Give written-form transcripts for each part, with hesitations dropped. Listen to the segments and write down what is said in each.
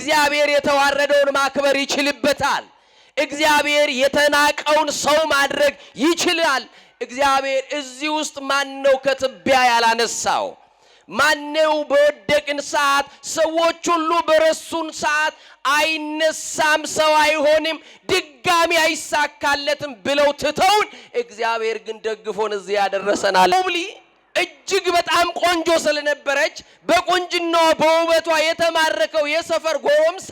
እግዚአብሔር የተዋረደውን ማክበር ይችልበታል። እግዚአብሔር የተናቀውን ሰው ማድረግ ይችላል። እግዚአብሔር እዚህ ውስጥ ማነው ከትቢያ ያላነሳው? ማነው በወደቅን ሰዓት ሰዎች ሁሉ በረሱን ሰዓት አይነሳም ሰው አይሆንም ድጋሚ አይሳካለትም ብለው ትተውን እግዚአብሔር ግን ደግፎን እዚህ ያደረሰናል። እጅግ በጣም ቆንጆ ስለነበረች በቁንጅናዋ በውበቷ የተማረከው የሰፈር ጎረምሳ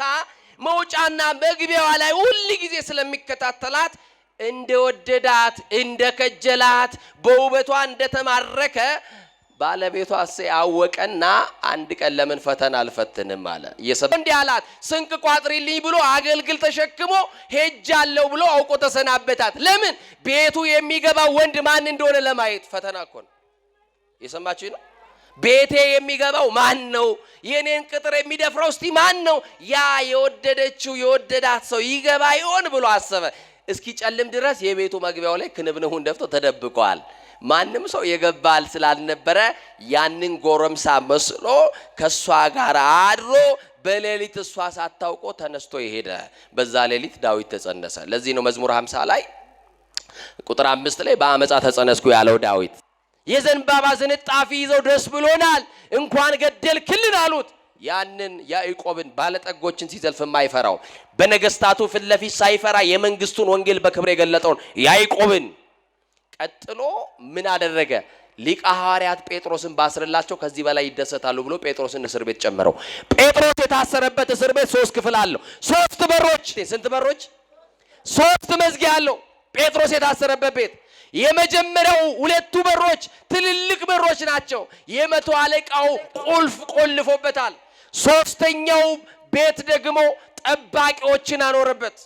መውጫና መግቢያዋ ላይ ሁሉ ጊዜ ስለሚከታተላት እንደወደዳት እንደከጀላት በውበቷ እንደተማረከ ባለቤቷ አወቀና አንድ ቀን ለምን ፈተና አልፈትንም አለ። እንዲህ አላት፣ ስንቅ ቋጥሪልኝ ብሎ አገልግል ተሸክሞ ሄጃለሁ ብሎ አውቆ ተሰናበታት። ለምን? ቤቱ የሚገባው ወንድ ማን እንደሆነ ለማየት። ፈተና እኮ ነው። የሰማችሁ ነው? ቤቴ የሚገባው ማን ነው? የኔን ቅጥር የሚደፍረው እስቲ ማን ነው? ያ የወደደችው የወደዳት ሰው ይገባ ይሆን ብሎ አሰበ። እስኪ ጨልም ድረስ የቤቱ መግቢያው ላይ ክንብንሁን ደፍቶ ተደብቋል። ማንም ሰው የገባል ስላልነበረ ያንን ጎረምሳ መስሎ ከሷ ጋር አድሮ በሌሊት እሷ ሳታውቆ ተነስቶ ይሄደ። በዛ ሌሊት ዳዊት ተጸነሰ። ለዚህ ነው መዝሙር 50 ላይ ቁጥር 5 ላይ በአመጻ ተጸነስኩ ያለው ዳዊት። የዘንባባ ዝንጣፊ ይዘው ደስ ብሎናል እንኳን ገደልክልን አሉት። ያንን ያዕቆብን ባለጠጎችን ሲዘልፍ የማይፈራው በነገስታቱ ፊት ለፊት ሳይፈራ የመንግስቱን ወንጌል በክብር የገለጠውን ያዕቆብን ቀጥሎ ምን አደረገ? ሊቀ ሐዋርያት ጴጥሮስን ባስረላቸው ከዚህ በላይ ይደሰታሉ ብሎ ጴጥሮስን እስር ቤት ጨመረው። ጴጥሮስ የታሰረበት እስር ቤት 3 ክፍል አለው። 3 በሮች። ስንት በሮች? 3 መዝጊያ አለው ጴጥሮስ የታሰረበት ቤት። የመጀመሪያው 2 በሮች ትልልቅ በሮች ናቸው። የመቶ አለቃው ቁልፍ ቆልፎበታል። 3ኛው ቤት ደግሞ ጠባቂዎችን አኖረበት።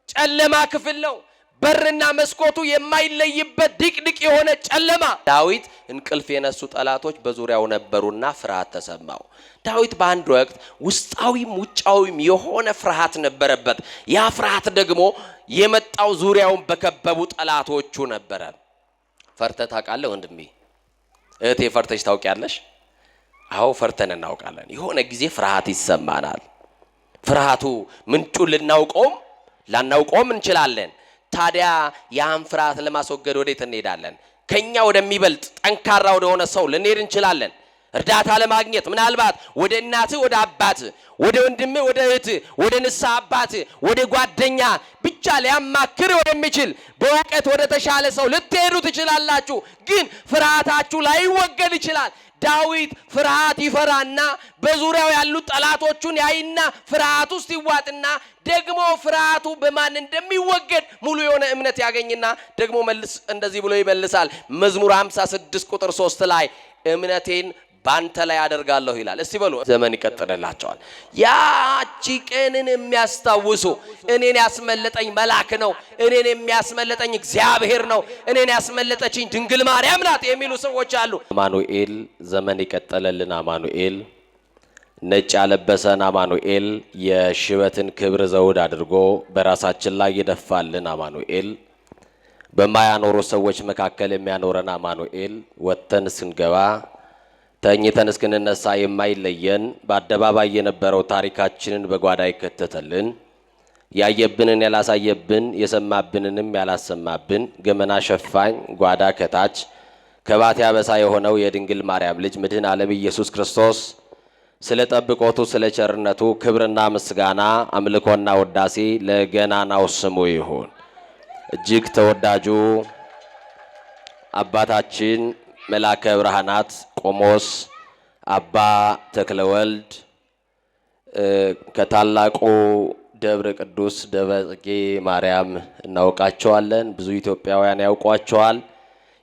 ጨለማ ክፍል ነው። በርና መስኮቱ የማይለይበት ድቅድቅ የሆነ ጨለማ። ዳዊት እንቅልፍ የነሱ ጠላቶች በዙሪያው ነበሩና ፍርሃት ተሰማው። ዳዊት በአንድ ወቅት ውስጣዊም ውጫዊም የሆነ ፍርሃት ነበረበት። ያ ፍርሃት ደግሞ የመጣው ዙሪያውን በከበቡ ጠላቶቹ ነበረ። ፈርተህ ታውቃለህ ወንድሜ? እህቴ ፈርተሽ ታውቂያለሽ? አዎ ፈርተን እናውቃለን። የሆነ ጊዜ ፍርሃት ይሰማናል። ፍርሃቱ ምንጩን ልናውቀውም ላናውቀውም እንችላለን። ታዲያ ያን ፍርሃት ለማስወገድ ወዴት እንሄዳለን? ከኛ ወደሚበልጥ ጠንካራ ወደሆነ ሰው ልንሄድ እንችላለን። እርዳታ ለማግኘት ምናልባት ወደ እናት ወደ አባት ወደ ወንድም ወደ እህት ወደ ንስሐ አባት ወደ ጓደኛ ብቻ ሊያማክር ወደሚችል በእውቀት ወደ ተሻለ ሰው ልትሄዱ ትችላላችሁ። ግን ፍርሃታችሁ ላይወገድ ይችላል። ዳዊት ፍርሃት ይፈራና በዙሪያው ያሉ ጠላቶቹን ያይና ፍርሃቱ ውስጥ ይዋጥና ደግሞ ፍርሃቱ በማን እንደሚወገድ ሙሉ የሆነ እምነት ያገኝና ደግሞ መልስ እንደዚህ ብሎ ይመልሳል። መዝሙር 56 ቁጥር 3 ላይ እምነቴን ባንተ ላይ አደርጋለሁ ይላል። እስቲ በሉ ዘመን ይቀጥልላቸዋል። ያቺ ቀንን የሚያስታውሱ እኔን ያስመለጠኝ መልአክ ነው፣ እኔን የሚያስመለጠኝ እግዚአብሔር ነው፣ እኔን ያስመለጠችኝ ድንግል ማርያም ናት የሚሉ ሰዎች አሉ። አማኑኤል ዘመን ይቀጥልልን። አማኑኤል ነጭ ያለበሰን አማኑኤል የሽበትን ክብር ዘውድ አድርጎ በራሳችን ላይ ይደፋልን። አማኑኤል በማያኖሩ ሰዎች መካከል የሚያኖረን አማኑኤል ወተን ስንገባ ተኝተን እስክንነሳ የማይለየን በአደባባይ የነበረው ታሪካችንን በጓዳ ይከተተልን። ያየብንን ያላሳየብን የሰማብንንም ያላሰማብን ገመና ሸፋኝ ጓዳ ከታች ከባት ያበሳ የሆነው የድንግል ማርያም ልጅ መድኃኔ ዓለም ኢየሱስ ክርስቶስ ስለ ጠብቆቱ ስለ ቸርነቱ ክብርና ምስጋና አምልኮና ወዳሴ ለገናናው ስሙ ይሁን። እጅግ ተወዳጁ አባታችን መላከ ብርሃናት ቆሞስ አባ ተክለወልድ ከታላቁ ደብረ ቅዱስ ደብረ ጽጌ ማርያም እናውቃቸዋለን። ብዙ ኢትዮጵያውያን ያውቋቸዋል።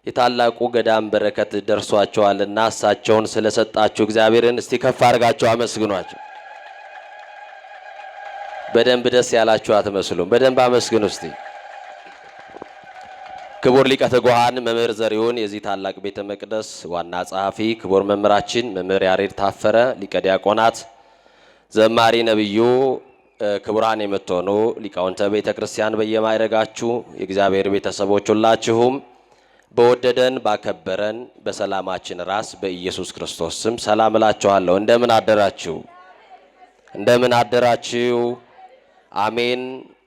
የታላቁ ገዳም በረከት ደርሷቸዋልና እሳቸውን ስለሰጣችሁ እግዚአብሔርን እስቲ ከፍ አድርጋችሁ አመስግኗቸው። በደንብ ደስ ያላችሁ አትመስሉም? በደንብ አመስግኑ እስቲ። ክቡር ሊቀ ትጉሃን መምህር ዘሪሁን የዚህ ታላቅ ቤተ መቅደስ ዋና ጸሐፊ፣ ክቡር መምህራችን መምህር ያሬድ ታፈረ ሊቀ ዲያቆናት፣ ዘማሪ ነብዩ፣ ክቡራን የምትሆኑ ሊቃውንተ ቤተ ክርስቲያን በየማይረጋችሁ የእግዚአብሔር ቤተሰቦች ሁላችሁም በወደደን ባከበረን በሰላማችን ራስ በኢየሱስ ክርስቶስ ስም ሰላም እላችኋለሁ። እንደምን አደራችሁ? እንደምን አደራችሁ? አሜን።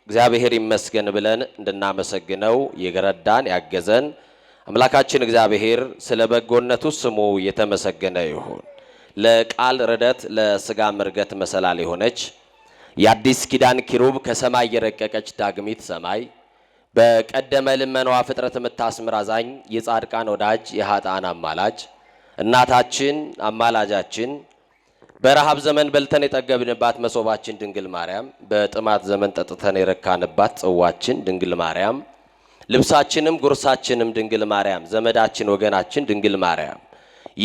እግዚአብሔር ይመስገን ብለን እንድናመሰግነው የረዳን ያገዘን አምላካችን እግዚአብሔር ስለ በጎነቱ ስሙ የተመሰገነ ይሁን። ለቃል ረደት ለስጋ ምርገት መሰላል የሆነች የአዲስ ኪዳን ኪሩብ ከሰማይ የረቀቀች ዳግሚት ሰማይ በቀደመ ልመናዋ ፍጥረት የምታስምር አዛኝ የጻድቃን ወዳጅ የኃጥአን አማላጅ እናታችን አማላጃችን በረሃብ ዘመን በልተን የጠገብንባት መሶባችን ድንግል ማርያም በጥማት ዘመን ጠጥተን የረካንባት ጽዋችን ድንግል ማርያም ልብሳችንም ጉርሳችንም ድንግል ማርያም ዘመዳችን ወገናችን ድንግል ማርያም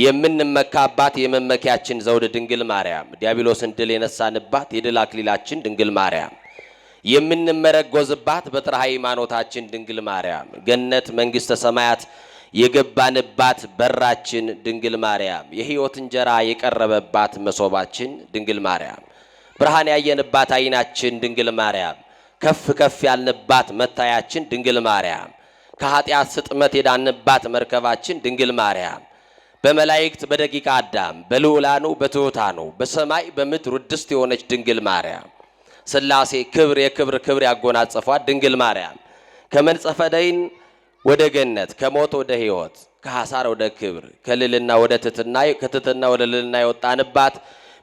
የምንመካባት የመመኪያችን ዘውድ ድንግል ማርያም ዲያብሎስን ድል የነሳንባት የድል አክሊላችን ድንግል ማርያም የምንመረጎዝባት በትረ ሃይማኖታችን ድንግል ማርያም ገነት መንግስተ ሰማያት የገባንባት በራችን ድንግል ማርያም የሕይወት እንጀራ የቀረበባት መሶባችን ድንግል ማርያም ብርሃን ያየንባት አይናችን ድንግል ማርያም ከፍ ከፍ ያልንባት መታያችን ድንግል ማርያም ከኃጢአት ስጥመት የዳንባት መርከባችን ድንግል ማርያም በመላእክት በደቂቀ አዳም በልዑላኑ በትሑታኑ በሰማይ በምድር ውድስት የሆነች ድንግል ማርያም ሥላሴ ክብር የክብር ክብር ያጎናጸፏት ድንግል ማርያም ከመንጸፈ ደይን ወደ ገነት ከሞት ወደ ሕይወት ከሐሳር ወደ ክብር ከልልና ወደ ትሕትና ከትሕትና ወደ ልልና የወጣንባት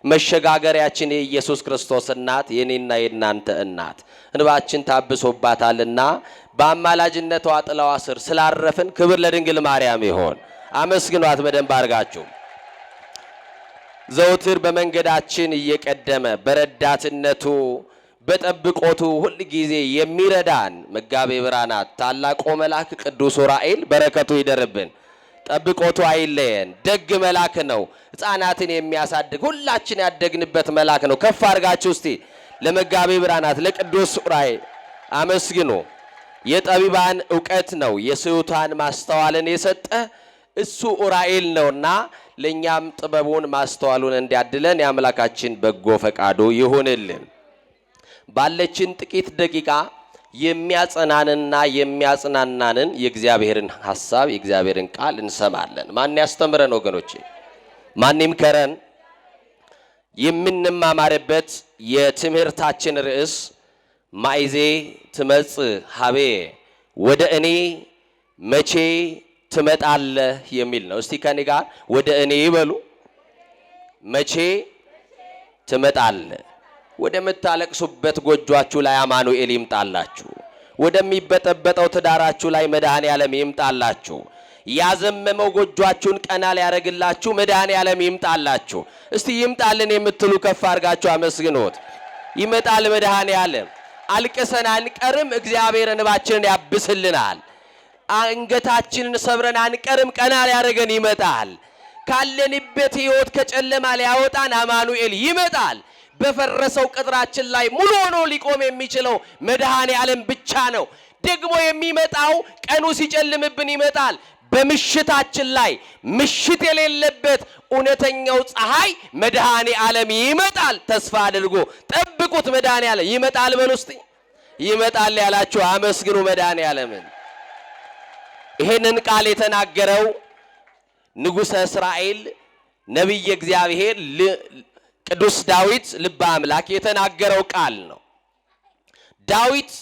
መሸጋገሪያችን የኢየሱስ ክርስቶስ እናት የኔና የናንተ እናት እንባችን ታብሶባታልና በአማላጅነቷ ጥላዋ ስር ስላረፍን ክብር ለድንግል ማርያም ይሁን። አመስግኗት በደንብ አድርጋችሁ። ዘውትር በመንገዳችን እየቀደመ በረዳትነቱ በጠብቆቱ ሁል ጊዜ የሚረዳን መጋቤ ብርሃናት ታላቁ መልአክ ቅዱስ ዑራኤል በረከቱ ይደርብን፣ ጠብቆቱ አይለየን። ደግ መልአክ ነው፣ ሕፃናትን የሚያሳድግ ሁላችን ያደግንበት መልአክ ነው። ከፍ አድርጋችሁ እስቲ ለመጋቤ ብርሃናት ለቅዱስ ዑራኤል አመስግኑ። የጠቢባን ዕውቀት ነው፣ የስሑታን ማስተዋልን የሰጠ እሱ ዑራኤል ነውና ለኛም ጥበቡን ማስተዋሉን እንዲያድለን የአምላካችን በጎ ፈቃዱ ይሁንልን። ባለችን ጥቂት ደቂቃ የሚያጸናንና የሚያጽናናንን የእግዚአብሔርን ሐሳብ የእግዚአብሔርን ቃል እንሰማለን። ማን ያስተምረን ወገኖቼ? ማን ይምከረን? የምንማማርበት የትምህርታችን ርዕስ ማይዜ ትመጽእ ሀቤ ወደ እኔ መቼ ትመጣለህ የሚል ነው። እስቲ ከኔ ጋር ወደ እኔ ይበሉ። መቼ ትመጣለህ? ወደምታለቅሱበት ጎጆአችሁ ላይ አማኑኤል ይምጣላችሁ። ወደሚበጠበጠው ትዳራችሁ ላይ መድኃኔ ዓለም ይምጣላችሁ። ያዘመመው ጎጆአችሁን ቀና ሊያረግላችሁ መድኃኔ ዓለም ይምጣላችሁ። እስቲ ይምጣልን የምትሉ ከፍ አድርጋችሁ አመስግኑት። ይመጣል መድኃኔ ዓለም። አልቅሰን አንቀርም፣ እግዚአብሔር እንባችንን ያብስልናል። አንገታችንን ሰብረን አንቀርም፣ ቀና ሊያረገን ይመጣል። ካለንበት ሕይወት ከጨለማ ሊያወጣን አማኑኤል ይመጣል። በፈረሰው ቅጥራችን ላይ ሙሉ ሆኖ ሊቆም የሚችለው መድኃኔ ዓለም ብቻ ነው። ደግሞ የሚመጣው ቀኑ ሲጨልምብን ይመጣል። በምሽታችን ላይ ምሽት የሌለበት እውነተኛው ፀሐይ መድኃኔ ዓለም ይመጣል። ተስፋ አድርጎ ጠብቁት። መድኃኔ ዓለም ይመጣል። በሉ እስቲ ይመጣል ያላችሁ አመስግኑ መድኃኔ ዓለምን። ይሄንን ቃል የተናገረው ንጉሠ እስራኤል ነቢየ እግዚአብሔር ቅዱስ ዳዊት ልበ አምላክ የተናገረው ቃል ነው። ዳዊት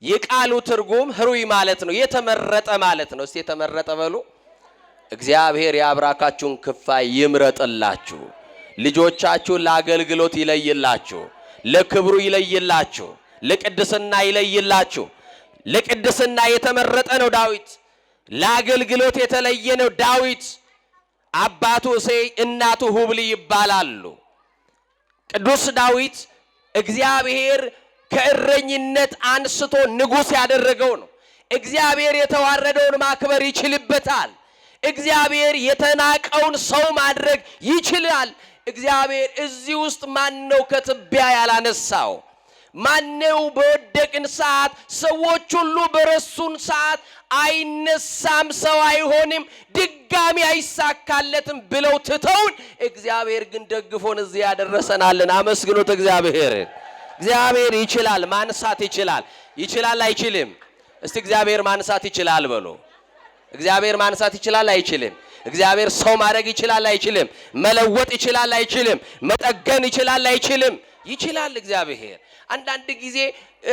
የቃሉ ትርጉም ህሩይ ማለት ነው፣ የተመረጠ ማለት ነው። እስቲ የተመረጠ በሉ። እግዚአብሔር የአብራካችሁን ክፋይ ይምረጥላችሁ፣ ልጆቻችሁን ለአገልግሎት ይለይላችሁ፣ ለክብሩ ይለይላችሁ፣ ለቅድስና ይለይላችሁ። ለቅድስና የተመረጠ ነው ዳዊት፣ ለአገልግሎት የተለየ ነው ዳዊት። አባቱ እሴይ እናቱ ሁብሊ ይባላሉ። ቅዱስ ዳዊት እግዚአብሔር ከእረኝነት አንስቶ ንጉሥ ያደረገው ነው። እግዚአብሔር የተዋረደውን ማክበር ይችልበታል። እግዚአብሔር የተናቀውን ሰው ማድረግ ይችላል። እግዚአብሔር እዚህ ውስጥ ማነው ከትቢያ ያላነሳው? ማነው በወደቅን ሰዓት ሰዎች ሁሉ በረሱን ሰዓት አይነሳም ሰው አይሆንም ድጋሚ አይሳካለትም ብለው ትተውን እግዚአብሔር ግን ደግፎን እዚህ ያደረሰናልን። አመስግኑት እግዚአብሔርን። እግዚአብሔር ይችላል፣ ማንሳት ይችላል። ይችላል አይችልም? እስቲ እግዚአብሔር ማንሳት ይችላል በሉ። እግዚአብሔር ማንሳት ይችላል አይችልም? እግዚአብሔር ሰው ማድረግ ይችላል አይችልም? መለወጥ ይችላል አይችልም? መጠገን ይችላል አይችልም? ይችላል እግዚአብሔር። አንዳንድ ጊዜ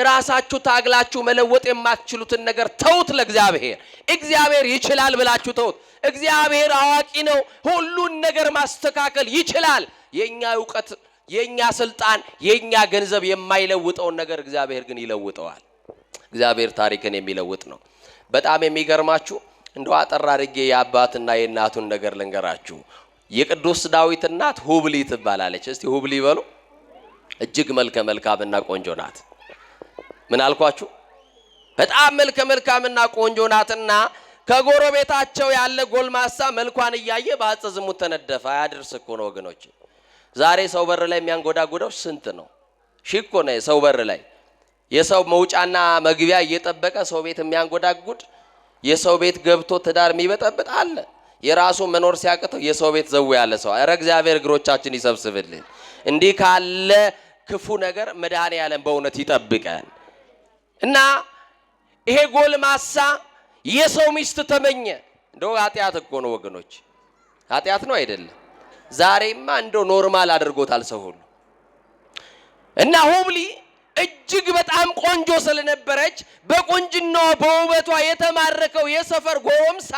ራሳችሁ ታግላችሁ መለወጥ የማትችሉትን ነገር ተውት ለእግዚአብሔር። እግዚአብሔር ይችላል ብላችሁ ተውት። እግዚአብሔር አዋቂ ነው፣ ሁሉን ነገር ማስተካከል ይችላል። የኛ ዕውቀት፣ የኛ ስልጣን፣ የኛ ገንዘብ የማይለውጠውን ነገር እግዚአብሔር ግን ይለውጠዋል። እግዚአብሔር ታሪክን የሚለውጥ ነው። በጣም የሚገርማችሁ እንደው አጠር አድርጌ የአባትና የእናቱን ነገር ልንገራችሁ። የቅዱስ ዳዊት እናት ሁብሊ ትባላለች። እስቲ ሁብሊ በሉ። እጅግ መልከ መልካምና ቆንጆ ናት። ምን አልኳችሁ? በጣም መልከ መልካምና ቆንጆ ናትና ከጎረቤታቸው ያለ ጎልማሳ መልኳን እያየ በአጸ ዝሙት ተነደፈ። አያድርስ እኮ ነው ወገኖች። ዛሬ ሰው በር ላይ የሚያንጎዳጉደው ስንት ነው? ሺህ እኮ ነው ሰው በር ላይ የሰው መውጫና መግቢያ እየጠበቀ ሰው ቤት የሚያንጎዳጉድ፣ የሰው ቤት ገብቶ ትዳር የሚበጠብጥ አለ። የራሱ መኖር ሲያቅተው የሰው ቤት ዘው ያለ ሰው። ኧረ እግዚአብሔር እግሮቻችን ይሰብስብልን። እንዲህ ካለ ክፉ ነገር መድኃኔዓለም በእውነት ይጠብቀን። እና ይሄ ጎልማሳ የሰው ሚስት ተመኘ። እንደው ኃጢአት እኮ ነው ወገኖች፣ ኃጢአት ነው አይደለም? ዛሬማ እንደው ኖርማል አድርጎታል ሰው ሁሉ። እና ሁብሊ እጅግ በጣም ቆንጆ ስለነበረች በቁንጅናዋ በውበቷ የተማረከው የሰፈር ጎረምሳ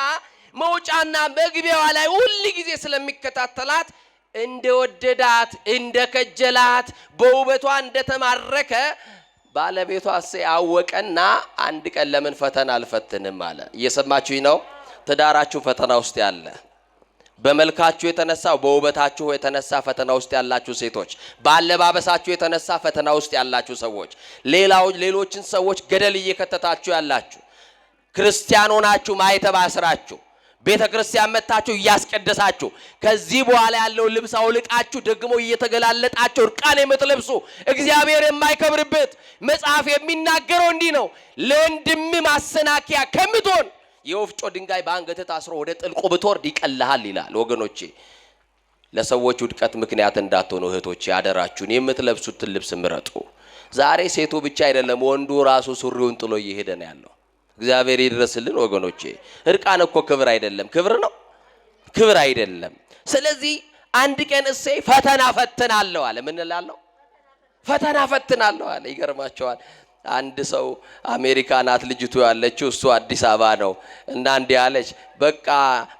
መውጫና መግቢያዋ ላይ ሁሉ ጊዜ ስለሚከታተላት እንደወደዳት እንደከጀላት በውበቷ እንደተማረከ ባለቤቷ ያወቀና አንድ ቀን ለምን ፈተና አልፈትንም አለ። እየሰማችሁኝ ነው? ትዳራችሁ ፈተና ውስጥ ያለ፣ በመልካችሁ የተነሳ በውበታችሁ የተነሳ ፈተና ውስጥ ያላችሁ ሴቶች፣ ባለባበሳችሁ የተነሳ ፈተና ውስጥ ያላችሁ ሰዎች፣ ሌሎችን ሰዎች ገደል እየከተታችሁ ያላችሁ፣ ክርስቲያን ሆናችሁ ማይተብ አስራችሁ ቤተ ክርስቲያን መጣችሁ እያስቀደሳችሁ ከዚህ በኋላ ያለው ልብስ አውልቃችሁ ደግሞ እየተገላለጣችሁ እርቃን የምትለብሱ እግዚአብሔር የማይከብርበት መጽሐፍ የሚናገረው እንዲህ ነው። ለወንድም ማሰናከያ ከምትሆን የወፍጮ ድንጋይ በአንገት ታስሮ ወደ ጥልቁ ብትወርድ ይቀልሃል ይላል። ወገኖቼ ለሰዎች ውድቀት ምክንያት እንዳትሆኑ እህቶቼ አደራችሁን የምትለብሱትን ልብስ ምረጡ። ዛሬ ሴቱ ብቻ አይደለም ወንዱ ራሱ ሱሪውን ጥሎ እየሄደ ነው ያለው። እግዚአብሔር ይድረስልን ወገኖቼ። እርቃን እኮ ክብር አይደለም። ክብር ነው? ክብር አይደለም። ስለዚህ አንድ ቀን እሰይ ፈተና ፈትናለሁ አለ። ምን እላለሁ? ፈተና ፈትናለሁ አለ። ይገርማቸዋል። አንድ ሰው አሜሪካ ናት ልጅቱ ያለችው፣ እሱ አዲስ አበባ ነው። እና እንዲህ አለች፣ በቃ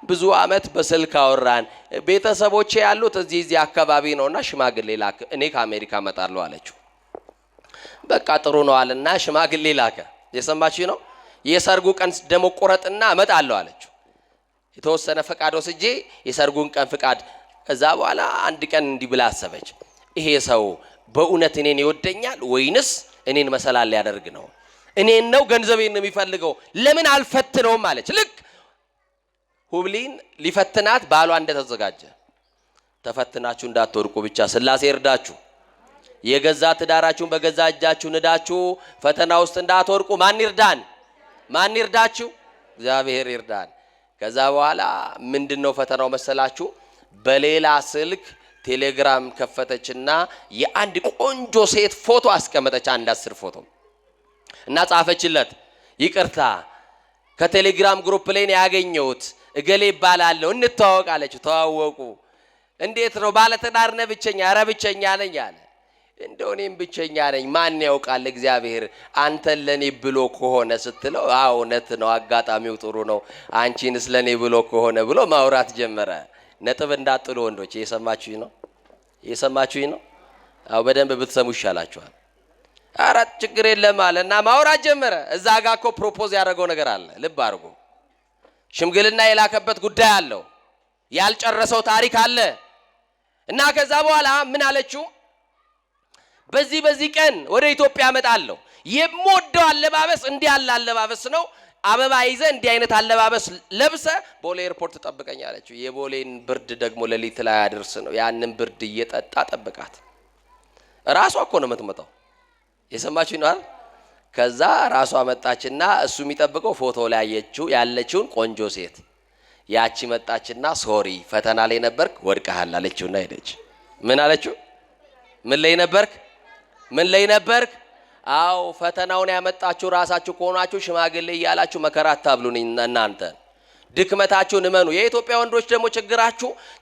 ብዙ አመት በስልክ አወራን፣ ቤተሰቦቼ ያሉት እዚህ አካባቢ ነውና ሽማግሌ ላከ፣ እኔ ከአሜሪካ መጣለሁ አለችው። በቃ ጥሩ ነው አለና ሽማግሌ ላከ። የሰማችሁ ነው? የሰርጉ ቀን ደሞ ቆረጥና እመጣለሁ አለችው። የተወሰነ ፈቃድ ወስጄ የሰርጉን ቀን ፈቃድ። ከዛ በኋላ አንድ ቀን እንዲህ ብላ አሰበች፣ ይሄ ሰው በእውነት እኔን ይወደኛል ወይንስ እኔን መሰላል ሊያደርግ ነው? እኔን ነው ገንዘቤን ነው የሚፈልገው? ለምን አልፈትነውም አለች። ልክ ሁብሊን ሊፈትናት ባሏ እንደተዘጋጀ፣ ተፈትናችሁ እንዳትወድቁ ብቻ ስላሴ ይርዳችሁ። የገዛ ትዳራችሁን በገዛ እጃችሁ ንዳችሁ ፈተና ውስጥ እንዳትወድቁ ማን ይርዳን? ማን ይርዳችሁ? እግዚአብሔር ይርዳን። ከዛ በኋላ ምንድነው ፈተናው መሰላችሁ? በሌላ ስልክ ቴሌግራም ከፈተችና የአንድ ቆንጆ ሴት ፎቶ አስቀመጠች፣ አንድ 10 ፎቶ እና ጻፈችለት። ይቅርታ ከቴሌግራም ግሩፕ ላይ ያገኘሁት እገሌ ይባላለሁ እንተዋወቅ አለችው። ተዋወቁ። እንዴት ነው ባለትዳር ነህ? ብቸኛ? ኧረ ብቸኛ ነኝ አለ። እንደው እኔም ብቸኛ ነኝ፣ ማን ያውቃል እግዚአብሔር አንተን ለኔ ብሎ ከሆነ ስትለው፣ አዎ እውነት ነው፣ አጋጣሚው ጥሩ ነው፣ አንቺንስ ለኔ ብሎ ከሆነ ብሎ ማውራት ጀመረ። ነጥብ እንዳጥሉ ወንዶች፣ እየሰማችሁኝ ነው? እየሰማችሁኝ ነው? አዎ በደንብ ብትሰሙ ይሻላችኋል። አራት ችግር የለም አለና ማውራት ጀመረ። እዛ ጋር እኮ ፕሮፖዝ ያደረገው ነገር አለ። ልብ አድርጉ። ሽምግልና የላከበት ጉዳይ አለው፣ ያልጨረሰው ታሪክ አለ። እና ከዛ በኋላ ምን አለችው? በዚህ ቀን ወደ ኢትዮጵያ እመጣለሁ፣ የምወደው አለባበስ እንዲህ ያለ አለባበስ ነው፣ አበባ ይዘ እንዲህ አይነት አለባበስ ለብሰ ቦሌ ኤርፖርት ተጠብቀኝ አለችው። የቦሌን ብርድ ደግሞ ለሊት ላይ አድርስ ነው። ያንን ብርድ እየጠጣ ጠብቃት። ራሷ እኮ ነው የምትመጣው። የሰማችሁ ነው አይደል? ከዛ ራሷ መጣችና እሱ የሚጠብቀው ፎቶ ላይ ያለችውን ቆንጆ ሴት ያቺ መጣችና ሶሪ ፈተና ላይ ነበርክ ወድቀሃል አለችውና ሄደች። ምን አለችው? ምን ላይ ነበርክ? ምን ላይ ነበርክ? አው ፈተናውን ያመጣችሁ ራሳችሁ ከሆናችሁ ሽማግሌ እያላችሁ መከራ አታብሉኝ እናንተ። ድክመታችሁን እመኑ። የኢትዮጵያ ወንዶች ደግሞ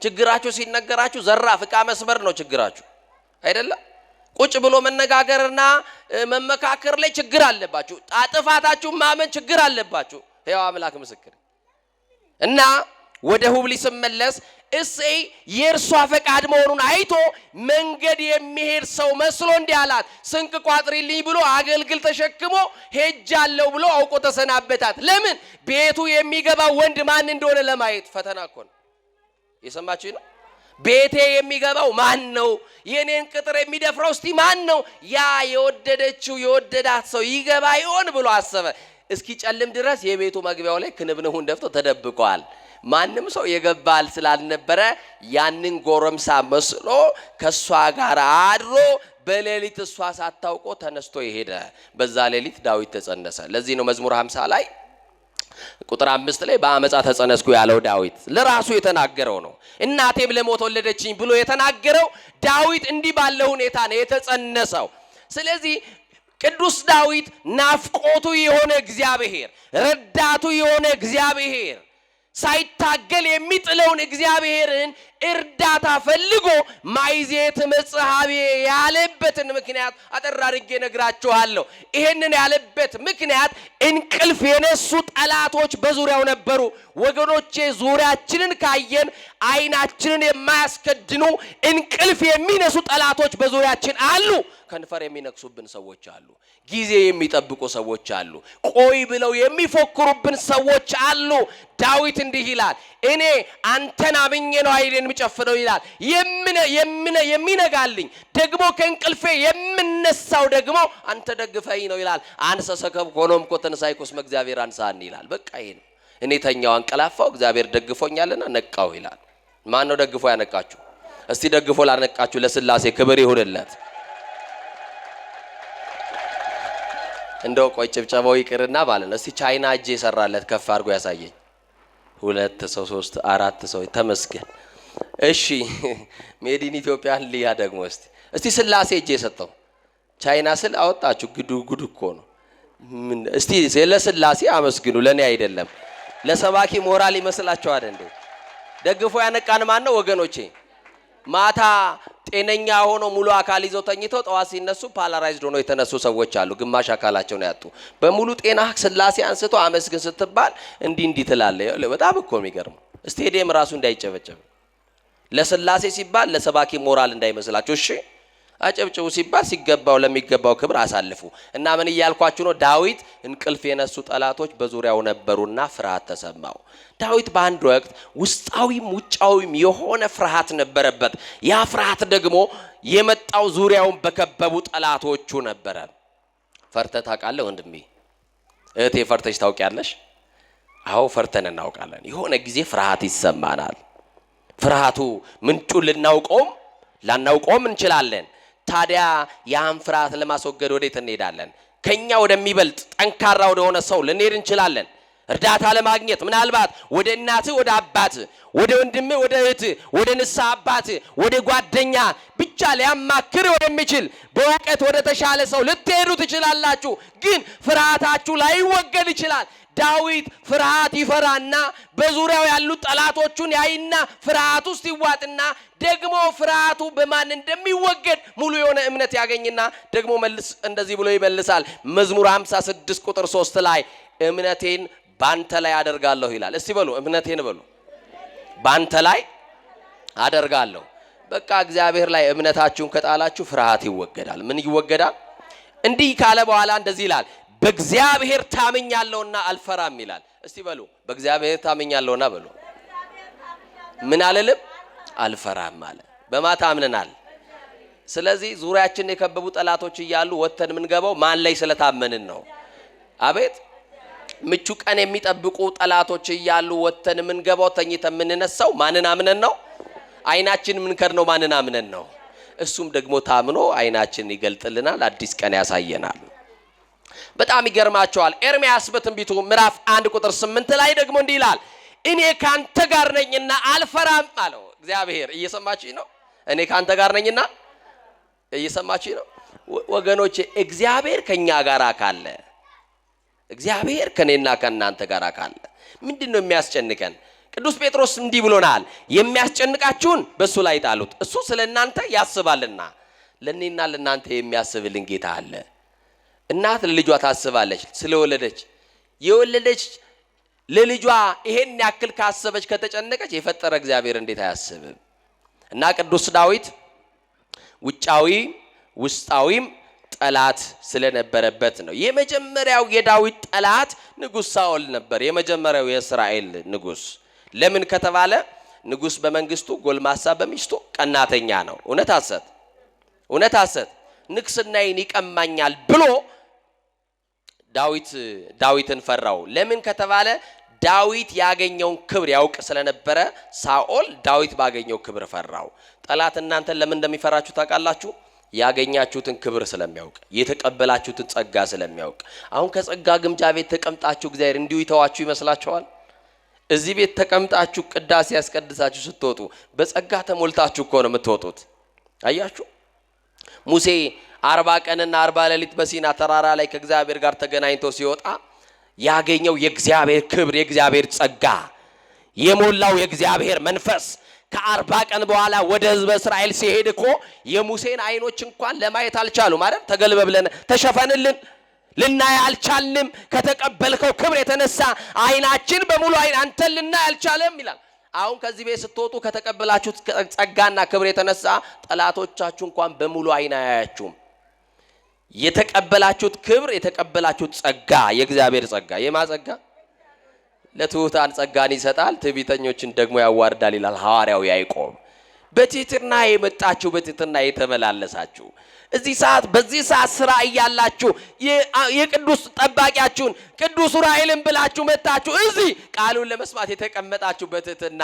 ችግራችሁ ሲነገራችሁ ዘራፍ ዕቃ መስበር ነው ችግራችሁ አይደለም። ቁጭ ብሎ መነጋገርና መመካከር ላይ ችግር አለባችሁ። ጥፋታችሁን ማመን ችግር አለባችሁ። ሕያው አምላክ ምስክር እና ወደ ሁብሊ ስመለስ እሴይ የእርሷ ፈቃድ መሆኑን አይቶ መንገድ የሚሄድ ሰው መስሎ እንዲህ አላት፣ ስንቅ ቋጥሪልኝ ብሎ አገልግል ተሸክሞ ሄጃለሁ ብሎ አውቆ ተሰናበታት። ለምን? ቤቱ የሚገባው ወንድ ማን እንደሆነ ለማየት። ፈተና እኮ ነው። የሰማችሁ ነው። ቤቴ የሚገባው ማን ነው? የኔን ቅጥር የሚደፍረው እስቲ ማን ነው? ያ የወደዳት ሰው ይገባ ይሆን ብሎ አሰበ። እስኪ ጨልም ድረስ የቤቱ መግቢያው ላይ ክንብንሁን ደፍቶ ተደብቋል። ማንም ሰው የገባል ስላልነበረ ያንን ጎረምሳ መስሎ ከሷ ጋር አድሮ በሌሊት እሷ ሳታውቆ ተነስቶ ይሄደ። በዛ ሌሊት ዳዊት ተጸነሰ። ለዚህ ነው መዝሙር 50 ላይ ቁጥር 5 ላይ በአመፃ ተጸነስኩ ያለው ዳዊት ለራሱ የተናገረው ነው። እናቴም ለሞት ወለደችኝ ብሎ የተናገረው ዳዊት እንዲህ ባለ ሁኔታ ነው የተጸነሰው። ስለዚህ ቅዱስ ዳዊት ናፍቆቱ የሆነ እግዚአብሔር፣ ረዳቱ የሆነ እግዚአብሔር፣ ሳይታገል የሚጥለውን እግዚአብሔርን እርዳታ ፈልጎ ማይዜት መጽሐቤ ያለበትን ምክንያት አጠር አድርጌ ነግራችኋለሁ። ይሄንን ያለበት ምክንያት እንቅልፍ የነሱ ጠላቶች በዙሪያው ነበሩ። ወገኖቼ ዙሪያችንን ካየን አይናችንን የማያስከድኑ እንቅልፍ የሚነሱ ጠላቶች በዙሪያችን አሉ። ከንፈር የሚነክሱብን ሰዎች አሉ። ጊዜ የሚጠብቁ ሰዎች አሉ። ቆይ ብለው የሚፎክሩብን ሰዎች አሉ። ዳዊት እንዲህ ይላል፣ እኔ አንተን አምኜ ነው አይኔን የምጨፍነው ይላል። የሚነጋልኝ ደግሞ ከእንቅልፌ የምነሳው ደግሞ አንተ ደግፈኝ ነው ይላል። አንሰ ሰከብ ኮሎም ኮተንሳይኮስ መግዚአብሔር አንሳን ይላል። በቃ ይሄ ነው። እኔ ተኛው አንቀላፋው እግዚአብሔር ደግፎኛልና ነቃው ይላል። ማን ነው ደግፎ ያነቃችሁ? እስቲ ደግፎ ላነቃችሁ ለስላሴ ክብር ይሁንለት። እንደው ቆይ ጭብጨባው ይቅርና ማለት ነው። እስቲ ቻይና እጄ የሰራለት ከፍ አድርጎ ያሳየኝ። 2 ሰው 3 4 ሰው ተመስገን። እሺ ሜዲን ኢትዮጵያን ልያ ደግሞ እስቲ ስላሴ እጄ የሰጠው ቻይና ስል አወጣችሁ። ጉድ እኮ ነው። እስቲ ለስላሴ አመስግኑ። ለኔ አይደለም ለሰባኪ ሞራል ይመስላችኋል እንዴ? ደግፎ ያነቃን ማን ነው ወገኖቼ? ማታ ጤነኛ ሆኖ ሙሉ አካል ይዘው ተኝተው ጠዋት ሲነሱ ፓላራይዝድ ሆኖ የተነሱ ሰዎች አሉ። ግማሽ አካላቸው ነው ያጡ። በሙሉ ጤና ስላሴ አንስቶ አመስግን ስትባል እንዲህ ትላለህ። በጣም እኮ የሚገርም ስቴዲየም ራሱ እንዳይጨበጨብ ለስላሴ ሲባል ለሰባኪ ሞራል እንዳይመስላችሁ እሺ። አጨብጭቡ ሲባል ሲገባው ለሚገባው ክብር አሳልፉ። እና ምን እያልኳችሁ ነው? ዳዊት እንቅልፍ የነሱ ጠላቶች በዙሪያው ነበሩና ፍርሃት ተሰማው። ዳዊት በአንድ ወቅት ውስጣዊም ውጫዊም የሆነ ፍርሃት ነበረበት። ያ ፍርሃት ደግሞ የመጣው ዙሪያውን በከበቡ ጠላቶቹ ነበረ። ፈርተህ ታውቃለህ ወንድሜ? እህቴ ፈርተሽ ታውቂያለሽ? አዎ ፈርተን እናውቃለን። የሆነ ጊዜ ፍርሃት ይሰማናል። ፍርሃቱ ምንጩን ልናውቀውም ላናውቀውም እንችላለን። ታዲያ ያን ፍርሃት ለማስወገድ ወዴት እንሄዳለን? ከኛ ወደሚበልጥ ጠንካራ ወደሆነ ሰው ልንሄድ እንችላለን። እርዳታ ለማግኘት ምናልባት ወደ እናት ወደ አባት፣ ወደ ወንድም ወደ እህት፣ ወደ ንስሐ አባት፣ ወደ ጓደኛ ብቻ ሊያማክር ወደሚችል በእውቀት ወደ ተሻለ ሰው ልትሄዱ ትችላላችሁ። ግን ፍርሃታችሁ ላይወገድ ይችላል። ዳዊት ፍርሃት ይፈራና በዙሪያው ያሉ ጠላቶቹን ያይና ፍርሃቱ ውስጥ ይዋጥና ደግሞ ፍርሃቱ በማን እንደሚወገድ ሙሉ የሆነ እምነት ያገኝና ደግሞ መልስ እንደዚህ ብሎ ይመልሳል። መዝሙር 56 ቁጥር 3 ላይ እምነቴን ባንተ ላይ አደርጋለሁ ይላል። እስቲ በሉ እምነቴን በሉ ባንተ ላይ አደርጋለሁ። በቃ እግዚአብሔር ላይ እምነታችሁን ከጣላችሁ ፍርሃት ይወገዳል። ምን ይወገዳል? እንዲህ ካለ በኋላ እንደዚህ ይላል፣ በእግዚአብሔር ታምኛለሁና አልፈራም ይላል። እስቲ በሉ በእግዚአብሔር ታምኛለሁና በሉ ምን አለልም አልፈራም ማለት በማታ አምነናል። ስለዚህ ዙሪያችን የከበቡ ጠላቶች እያሉ ወተን ምንገባው ማን ላይ ስለታመንን ነው? አቤት ምቹ ቀን የሚጠብቁ ጠላቶች እያሉ ወተን ምንገባው ተኝተን ምንነሳው ማንን አምነን ነው? አይናችን ምን ከርነው ማንን አምነን ነው? እሱም ደግሞ ታምኖ አይናችን ይገልጥልናል፣ አዲስ ቀን ያሳየናል። በጣም ይገርማቸዋል። ኤርምያስ በትንቢቱ ምዕራፍ 1 ቁጥር 8 ላይ ደግሞ እንዲህ ይላል፣ እኔ ካንተ ጋር ነኝና አልፈራም አለው እግዚአብሔር። እየሰማችሁ ነው? እኔ ካንተ ጋር ነኝና እየሰማችሁ ነው ወገኖቼ? እግዚአብሔር ከኛ ጋር ካለ፣ እግዚአብሔር ከኔና ከናንተ ጋር ካለ ምንድነው የሚያስጨንቀን? ቅዱስ ጴጥሮስ እንዲህ ብሎናል፣ የሚያስጨንቃችሁን በሱ ላይ ጣሉት እሱ ስለናንተ ያስባልና። ለኔና ለናንተ የሚያስብልን ጌታ አለ። እናት ለልጇ ታስባለች ስለወለደች። የወለደች ለልጇ ይሄን ያክል ካሰበች ከተጨነቀች የፈጠረ እግዚአብሔር እንዴት አያስብም? እና ቅዱስ ዳዊት ውጫዊ ውስጣዊም ጠላት ስለነበረበት ነው። የመጀመሪያው የዳዊት ጠላት ንጉስ ሳኦል ነበር። የመጀመሪያው የእስራኤል ንጉስ። ለምን ከተባለ ንጉስ በመንግስቱ ጎልማሳ በሚስቱ ቀናተኛ ነው። እውነት ሐሰት ንግስናዬን ይቀማኛል ብሎ ዳዊትን ፈራው። ለምን ከተባለ ዳዊት ያገኘውን ክብር ያውቅ ስለነበረ ሳኦል ዳዊት ባገኘው ክብር ፈራው። ጠላት እናንተን ለምን እንደሚፈራችሁ ታውቃላችሁ? ያገኛችሁትን ክብር ስለሚያውቅ፣ የተቀበላችሁትን ጸጋ ስለሚያውቅ። አሁን ከጸጋ ግምጃ ቤት ተቀምጣችሁ እግዚአብሔር እንዲሁ ይተዋችሁ ይመስላችኋል? እዚህ ቤት ተቀምጣችሁ ቅዳሴ ያስቀድሳችሁ ስትወጡ በጸጋ ተሞልታችሁ እኮ ነው የምትወጡት። አያችሁ ሙሴ 40 ቀንና 40 ሌሊት በሲና ተራራ ላይ ከእግዚአብሔር ጋር ተገናኝቶ ሲወጣ ያገኘው የእግዚአብሔር ክብር የእግዚአብሔር ጸጋ የሞላው የእግዚአብሔር መንፈስ ከ40 ቀን በኋላ ወደ ሕዝበ እስራኤል ሲሄድ እኮ የሙሴን አይኖች እንኳን ለማየት አልቻሉም ማለት ተገልበብለን ተሸፈንልን ልናይ አልቻልንም። ከተቀበልከው ክብር የተነሳ አይናችን በሙሉ አይን አንተን ልናይ አልቻለም ይላል። አሁን ከዚህ ቤት ስትወጡ ከተቀበላችሁት ጸጋና ክብር የተነሳ ጠላቶቻችሁ እንኳን በሙሉ አይን አያያችሁም። የተቀበላችሁት ክብር የተቀበላችሁት ጸጋ የእግዚአብሔር ጸጋ የማጸጋ ለትሑታን ጸጋን ይሰጣል ትዕቢተኞችን ደግሞ ያዋርዳል ይላል ሐዋርያው ያዕቆብ። በትሕትና የመጣችሁ በትሕትና የተመላለሳችሁ እዚህ ሰዓት በዚህ ሰዓት ስራ እያላችሁ የቅዱስ ጠባቂያችሁን ቅዱስ ዑራኤልን ብላችሁ መጣችሁ እዚህ ቃሉን ለመስማት የተቀመጣችሁ በትሕትና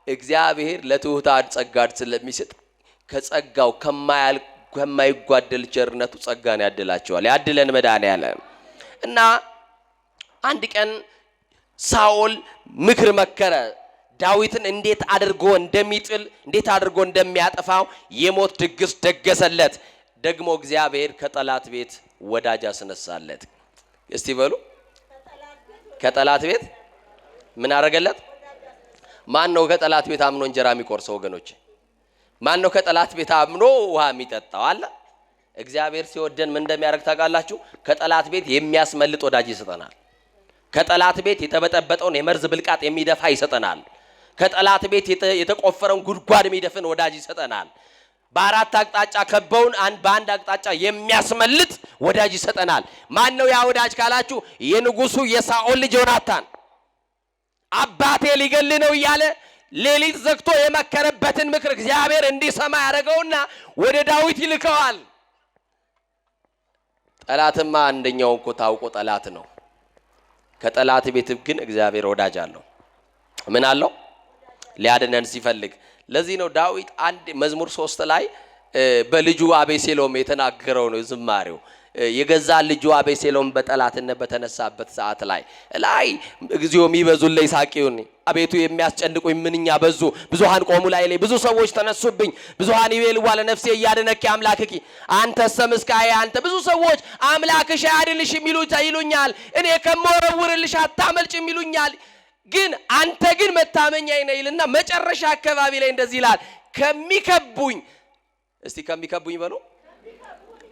እግዚአብሔር ለትሑታን ጸጋን ስለሚሰጥ ከጸጋው ከማይጓደል ቸርነቱ ጸጋን ያድላችኋል። ያድለን መድኃኔዓለም። እና አንድ ቀን ሳኦል ምክር መከረ። ዳዊትን እንዴት አድርጎ እንደሚጥል እንዴት አድርጎ እንደሚያጠፋው የሞት ድግስ ደገሰለት። ደግሞ እግዚአብሔር ከጠላት ቤት ወዳጅ አስነሳለት። እስቲ በሉ ከጠላት ቤት ምን አረገለት? ማን ነው ከጠላት ቤት አምኖ እንጀራ የሚቆርሰው ወገኖች? ማን ነው ከጠላት ቤት አምኖ ውሃ የሚጠጣው? አለ እግዚአብሔር ሲወደን ምን እንደሚያደርግ ታውቃላችሁ? ከጠላት ቤት የሚያስመልጥ ወዳጅ ይሰጠናል። ከጠላት ቤት የተበጠበጠውን የመርዝ ብልቃጥ የሚደፋ ይሰጠናል። ከጠላት ቤት የተቆፈረውን ጉድጓድ የሚደፍን ወዳጅ ይሰጠናል። በአራት አቅጣጫ ከበውን በአንድ አቅጣጫ የሚያስመልጥ ወዳጅ ይሰጠናል። ማን ነው ያ ወዳጅ ካላችሁ? የንጉሱ የሳኦል ልጅ ዮናታን አባቴ ሊገል ነው እያለ ሌሊት ዘግቶ የመከረበትን ምክር እግዚአብሔር እንዲሰማ ያደረገውና ወደ ዳዊት ይልከዋል። ጠላትማ አንደኛው እኮ ታውቆ ጠላት ነው። ከጠላት ቤት ግን እግዚአብሔር ወዳጅ አለው። ምን አለው? ሊያድነን ሲፈልግ። ለዚህ ነው ዳዊት አንድ መዝሙር 3 ላይ በልጁ አቤሴሎም የተናገረው ነው ዝማሬው። የገዛ ልጁ አቤሴሎም በጠላትነት በተነሳበት ሰዓት ላይ እግዚኦ የሚበዙልኝ ሳቂውን አቤቱ የሚያስጨንቁኝ ምንኛ በዙ። ብዙሃን ቆሙ ላይ ብዙ ሰዎች ተነሱብኝ። ብዙሃን ይቤልዋ ለነፍሴ እያድነኪ አምላክኪ አንተ ሰምስካዬ አንተ ብዙ ሰዎች አምላክሽ ያድንሽ ይሉኛል። እኔ ከመወረውርልሽ አታመልጭም ይሉኛል። ግን አንተ ግን መታመኛዬ ነህ ይልና መጨረሻ አካባቢ ላይ እንደዚህ ይላል ከሚከቡኝ እስቲ ከሚከቡኝ በሉ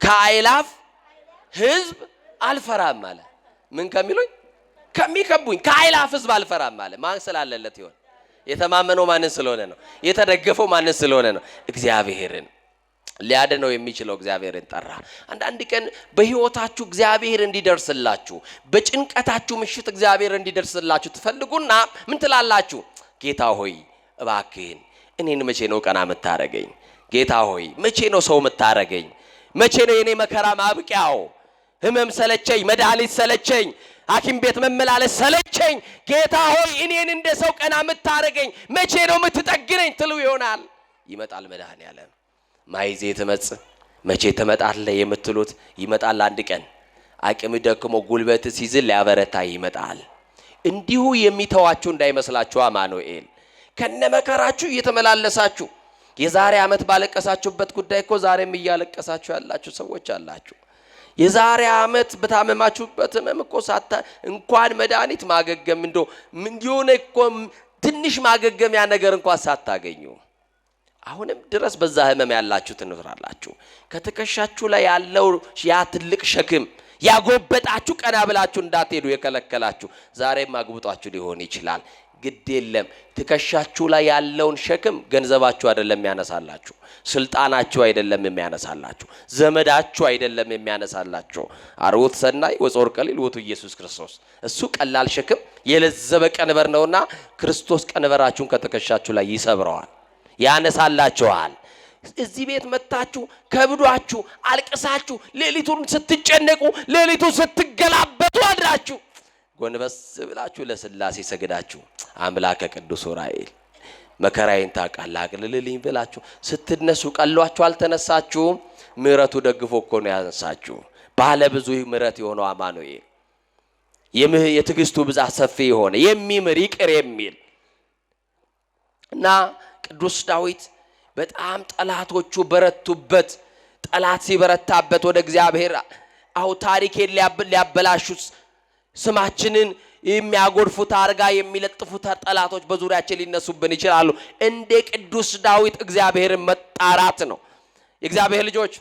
ከአይላፍ ህዝብ አልፈራም አለ። ምን ከሚሉኝ ከሚከቡኝ ከአይላፍ ህዝብ አልፈራም አለ። ማን ስላለለት ይሆን? የተማመነው ማንን ስለሆነ ነው? የተደገፈው ማንን ስለሆነ ነው? እግዚአብሔርን። ሊያድነው የሚችለው እግዚአብሔርን ጠራ። አንዳንድ ቀን በህይወታችሁ እግዚአብሔር እንዲደርስላችሁ በጭንቀታችሁ ምሽት እግዚአብሔር እንዲደርስላችሁ ትፈልጉና ምን ትላላችሁ? ጌታ ሆይ እባክህን እኔን መቼ ነው ቀና የምታረገኝ? ጌታ ሆይ መቼ ነው ሰው የምታረገኝ? መቼ ነው የኔ መከራ ማብቂያው? ህመም ሰለቸኝ፣ መድኃኒት ሰለቸኝ፣ ሐኪም ቤት መመላለስ ሰለቸኝ። ጌታ ሆይ እኔን እንደ ሰው ቀና የምታረገኝ መቼ ነው የምትጠግነኝ ትሉ ይሆናል። ይመጣል መድኃኔዓለም። ማይዜ ትመጽእ መቼ ትመጣለህ የምትሉት ይመጣል አንድ ቀን። አቅም ደክሞ ጉልበት ሲዝል ሊያበረታ ይመጣል። እንዲሁ የሚተዋችሁ እንዳይመስላችሁ አማኑኤል ከነመከራችሁ እየተመላለሳችሁ የዛሬ ዓመት ባለቀሳችሁበት ጉዳይ እኮ ዛሬም እያለቀሳችሁ ያላችሁ ሰዎች አላችሁ። የዛሬ ዓመት በታመማችሁበት ህመም እኮ እንኳን መድኃኒት ማገገም እንደው ምን ይሆነ እኮ ትንሽ ማገገሚያ ነገር እንኳን ሳታገኙ አሁንም ድረስ በዛ ህመም ያላችሁ ትኖራላችሁ። ከትከሻችሁ ላይ ያለው ያ ትልቅ ሸክም ያጎበጣችሁ ቀና ብላችሁ እንዳትሄዱ የከለከላችሁ ዛሬም አግብጧችሁ ሊሆን ይችላል። ግድ የለም ትከሻችሁ ላይ ያለውን ሸክም ገንዘባችሁ አይደለም የሚያነሳላችሁ፣ ስልጣናችሁ አይደለም የሚያነሳላችሁ፣ ዘመዳችሁ አይደለም የሚያነሳላችሁ። አርዑት ሰናይ ወጾር ቀሊል ውእቱ ኢየሱስ ክርስቶስ። እሱ ቀላል ሸክም የለዘበ ቀንበር ነውና ክርስቶስ ቀንበራችሁን ከትከሻችሁ ላይ ይሰብረዋል፣ ያነሳላችኋል። እዚህ ቤት መጣችሁ ከብዷችሁ አልቅሳችሁ ሌሊቱን ስትጨነቁ ሌሊቱን ስትገላበጡ አድራችሁ ጎንበስ ብላችሁ ለስላሴ ሰግዳችሁ አምላከ ቅዱስ ዑራኤል መከራዬን ታውቃለህ አቅልልልኝ ብላችሁ ስትነሱ ቀሏችሁ አልተነሳችሁም። ምሕረቱ ደግፎ እኮ ነው ያነሳችሁ። ባለ ብዙ ምሕረት የሆነው አማኑኤል የትዕግስቱ ብዛት ሰፊ የሆነ የሚምር ይቅር የሚል እና ቅዱስ ዳዊት በጣም ጠላቶቹ በረቱበት። ጠላት ሲበረታበት ወደ እግዚአብሔር ታሪኬን ሊያበላሹት ስማችንን የሚያጎድፉት አርጋ የሚለጥፉት ጠላቶች በዙሪያችን ሊነሱብን ይችላሉ። እንደ ቅዱስ ዳዊት እግዚአብሔርን መጣራት ነው። የእግዚአብሔር ልጆች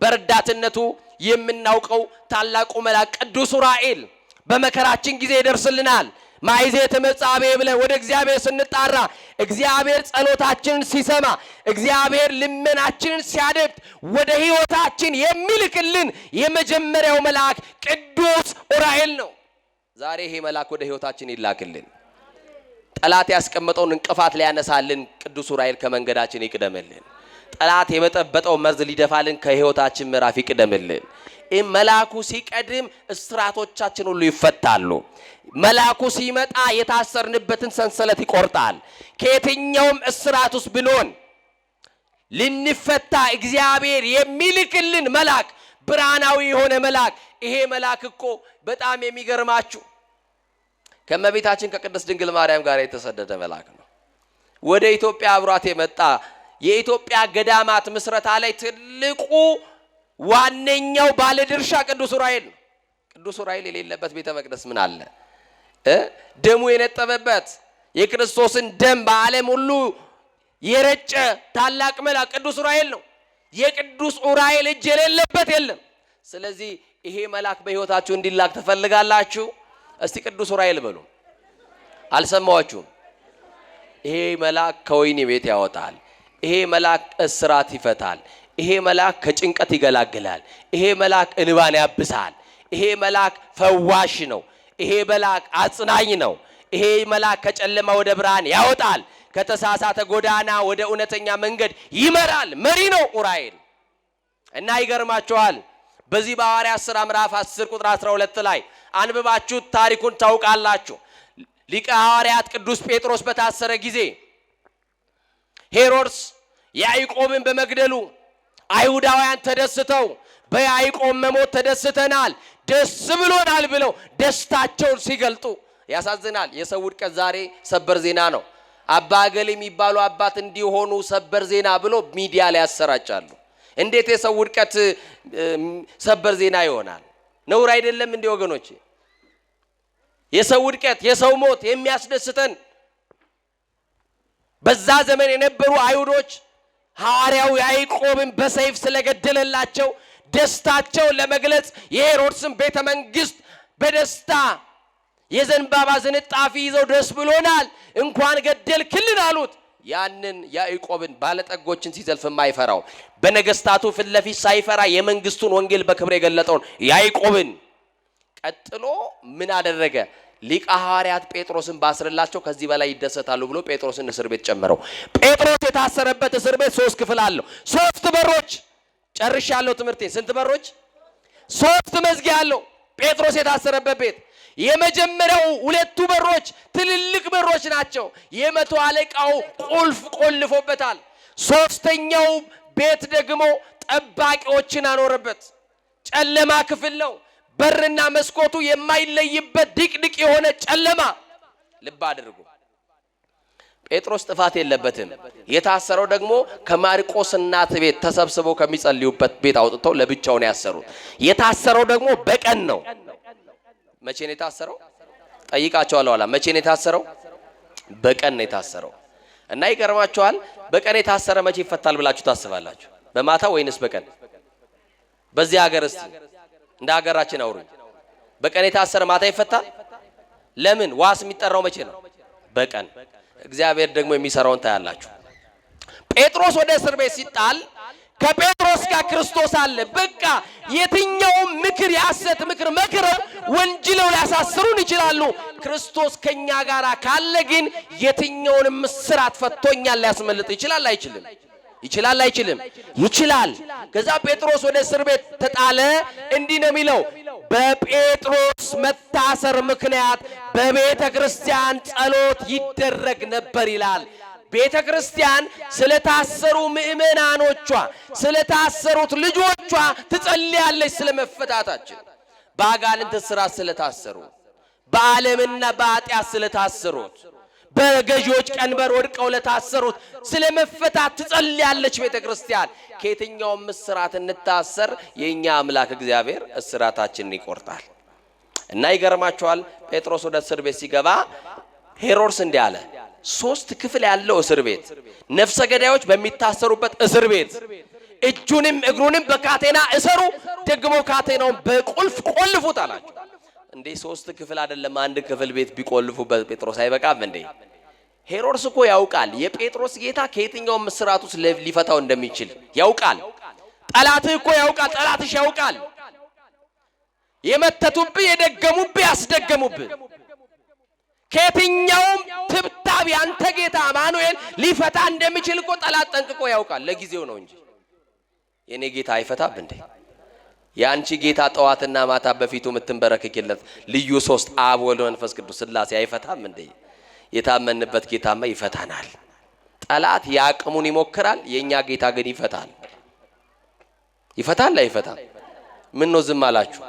በረዳትነቱ የምናውቀው ታላቁ መልአክ ቅዱስ ዑራኤል በመከራችን ጊዜ ይደርስልናል። ማይዜተ መጻቤ ብለን ወደ እግዚአብሔር ስንጣራ እግዚአብሔር ጸሎታችንን ሲሰማ እግዚአብሔር ልመናችንን ሲያደምጥ ወደ ሕይወታችን የሚልክልን የመጀመሪያው መልአክ ቅዱስ ዑራኤል ነው። ዛሬ ይሄ መልአክ ወደ ሕይወታችን ይላክልን። ጠላት ያስቀመጠውን እንቅፋት ሊያነሳልን ቅዱስ ዑራኤል ከመንገዳችን ይቅደምልን። ጠላት የበጠበጠው መርዝ ሊደፋልን ከሕይወታችን ምዕራፍ ይቅደምልን። መልአኩ ሲቀድም እስራቶቻችን ሁሉ ይፈታሉ። መልአኩ ሲመጣ የታሰርንበትን ሰንሰለት ይቆርጣል። ከየትኛውም እስራት ውስጥ ብንሆን ልንፈታ እግዚአብሔር የሚልክልን መልአክ ብርሃናዊ የሆነ መልአክ። ይሄ መልአክ እኮ በጣም የሚገርማችሁ ከመቤታችን ከቅድስት ድንግል ማርያም ጋር የተሰደደ መልአክ ነው። ወደ ኢትዮጵያ አብሯት የመጣ የኢትዮጵያ ገዳማት ምስረታ ላይ ትልቁ ዋነኛው ባለድርሻ ቅዱስ ዑራኤል ነው። ቅዱስ ዑራኤል የሌለበት ቤተ መቅደስ ምን አለ? ደሙ የነጠበበት የክርስቶስን ደም በዓለም ሁሉ የረጨ ታላቅ መልአክ ቅዱስ ዑራኤል ነው። የቅዱስ ዑራኤል እጅ የሌለበት የለም። ስለዚህ ይሄ መልአክ በሕይወታችሁ እንዲላክ ትፈልጋላችሁ? እስቲ ቅዱስ ዑራኤል በሉ። አልሰማዋችሁም? ይሄ መልአክ ከወህኒ ቤት ያወጣል። ይሄ መልአክ እስራት ይፈታል። ይሄ መልአክ ከጭንቀት ይገላግላል። ይሄ መልአክ እንባን ያብሳል። ይሄ መልአክ ፈዋሽ ነው። ይሄ መልአክ አጽናኝ ነው። ይሄ መልአክ ከጨለማ ወደ ብርሃን ያወጣል። ከተሳሳተ ጎዳና ወደ እውነተኛ መንገድ ይመራል። መሪ ነው ዑራኤል። እና ይገርማችኋል በዚህ በሐዋርያት ሥራ ምዕራፍ 10 ቁጥር 12 ላይ አንብባችሁ ታሪኩን ታውቃላችሁ። ሊቀ ሐዋርያት ቅዱስ ጴጥሮስ በታሰረ ጊዜ ሄሮድስ ያዕቆብን በመግደሉ አይሁዳውያን ተደስተው በያዕቆብ መሞት ተደስተናል፣ ደስ ብሎናል ብለው ደስታቸውን ሲገልጡ ያሳዝናል። የሰው ውድቀት ዛሬ ሰበር ዜና ነው። አባ ገሌ የሚባሉ አባት እንዲሆኑ ሰበር ዜና ብሎ ሚዲያ ላይ ያሰራጫሉ። እንዴት የሰው ውድቀት ሰበር ዜና ይሆናል? ነውር አይደለም እንዴ ወገኖቼ? የሰው ውድቀት የሰው ሞት የሚያስደስተን በዛ ዘመን የነበሩ አይሁዶች ሐዋርያው ያዕቆብን በሰይፍ ስለገደለላቸው ደስታቸውን ለመግለጽ የሄሮድስን ቤተ መንግስት በደስታ የዘንባባ ዝንጣፊ ይዘው ደስ ብሎናል እንኳን ገደልክልን አሉት። ያንን ያዕቆብን ባለጠጎችን ሲዘልፍ የማይፈራው በነገስታቱ ፊት ለፊት ሳይፈራ የመንግስቱን ወንጌል በክብር የገለጠውን ያዕቆብን ቀጥሎ ምን አደረገ? ሊቀ ሐዋርያት ጴጥሮስን ባስርላቸው ከዚህ በላይ ይደሰታሉ ብሎ ጴጥሮስን እስር ቤት ጨመረው። ጴጥሮስ የታሰረበት እስር ቤት 3 ክፍል አለው፣ 3 በሮች። ጨርሻለሁ ትምህርቴን። ስንት በሮች? 3 መዝጊያ አለው ጴጥሮስ የታሰረበት ቤት። የመጀመሪያው 2ቱ በሮች ትልልቅ በሮች ናቸው። የመቶ አለቃው ቁልፍ ቆልፎበታል። 3ኛው ቤት ደግሞ ጠባቂዎችን አኖረበት። ጨለማ ክፍል ነው። በርና መስኮቱ የማይለይበት ድቅድቅ የሆነ ጨለማ። ልብ አድርጉ። ጴጥሮስ ጥፋት የለበትም። የታሰረው ደግሞ ከማርቆስ እናት ቤት ተሰብስበው ከሚጸልዩበት ቤት አውጥተው ለብቻው ነው ያሰሩት። የታሰረው ደግሞ በቀን ነው። መቼ ነው የታሰረው? ጠይቃቸዋለሁ አላ መቼ ነው የታሰረው? በቀን ነው የታሰረው። እና ይገርማችኋል፣ በቀን የታሰረ መቼ ይፈታል ብላችሁ ታስባላችሁ? በማታ ወይንስ በቀን? በዚህ ሀገር እስቲ እንደ ሀገራችን አውሩኝ። በቀን የታሰረ ማታ ይፈታል? ለምን? ዋስ የሚጠራው መቼ ነው? በቀን። እግዚአብሔር ደግሞ የሚሰራውን ታያላችሁ። ጴጥሮስ ወደ እስር ቤት ሲጣል ከጴጥሮስ ጋር ክርስቶስ አለ። በቃ የትኛውም ምክር ያሰት ምክር መክረው ወንጅለው ሊያሳስሩን ይችላሉ። ክርስቶስ ከኛ ጋር ካለ ግን የትኛውንም እስራት ፈቶኛል ሊያስመልጥ ይችላል አይችልም? ይችላል አይችልም? ይችላል። ከዛ ጴጥሮስ ወደ እስር ቤት ተጣለ። እንዲህ ነው የሚለው፣ በጴጥሮስ መታሰር ምክንያት በቤተ ክርስቲያን ጸሎት ይደረግ ነበር ይላል። ቤተ ክርስቲያን ስለታሰሩ ምእመናኖቿ ስለታሰሩት ልጆቿ ትጸልያለች። ስለመፈታታችን፣ በአጋንንት እስራት ስለታሰሩ፣ በዓለምና በኃጢአት ስለታሰሩት፣ በገዢዎች ቀንበር ወድቀው ለታሰሩት ስለመፈታት ትጸልያለች ቤተ ክርስቲያን። ከየትኛውም እስራት እንታሰር፣ የኛ አምላክ እግዚአብሔር እስራታችንን ይቆርጣል። እና ይገርማችኋል፣ ጴጥሮስ ወደ እስር ቤት ሲገባ ሄሮድስ እንዲህ አለ፣ 3 ክፍል ያለው እስር ቤት፣ ነፍሰ ገዳዮች በሚታሰሩበት እስር ቤት እጁንም እግሩንም በካቴና እሰሩ፣ ደግሞ ካቴናውን በቁልፍ ቆልፉት አላቸው። እንዴ 3 ክፍል አይደለም አንድ ክፍል ቤት ቢቆልፉበት ጴጥሮስ አይበቃም እንዴ? ሄሮድስ እኮ ያውቃል የጴጥሮስ ጌታ ከየትኛውም እስራት ውስጥ ሊፈታው እንደሚችል ያውቃል። ጠላትህ እኮ ያውቃል፣ ጠላትሽ ያውቃል። የመተቱብህ የደገሙብህ ያስደገሙብህ ከየትኛውም ትብታብ ያንተ ጌታ አማኑኤል ሊፈታ እንደሚችል እኮ ጠላት ጠንቅቆ ያውቃል። ለጊዜው ነው እንጂ የኔ ጌታ አይፈታብ እንዴ? ያንቺ ጌታ ጠዋትና ማታ በፊቱ የምትንበረከክለት ልዩ 3 አብ ወልድ መንፈስ ቅዱስ ሥላሴ አይፈታም እንዴ? የታመንበት ጌታማ ይፈታናል። ጠላት ያቅሙን ይሞክራል፣ የኛ ጌታ ግን ይፈታል። ይፈታል አይፈታም? ምን ነው ዝም አላችሁ?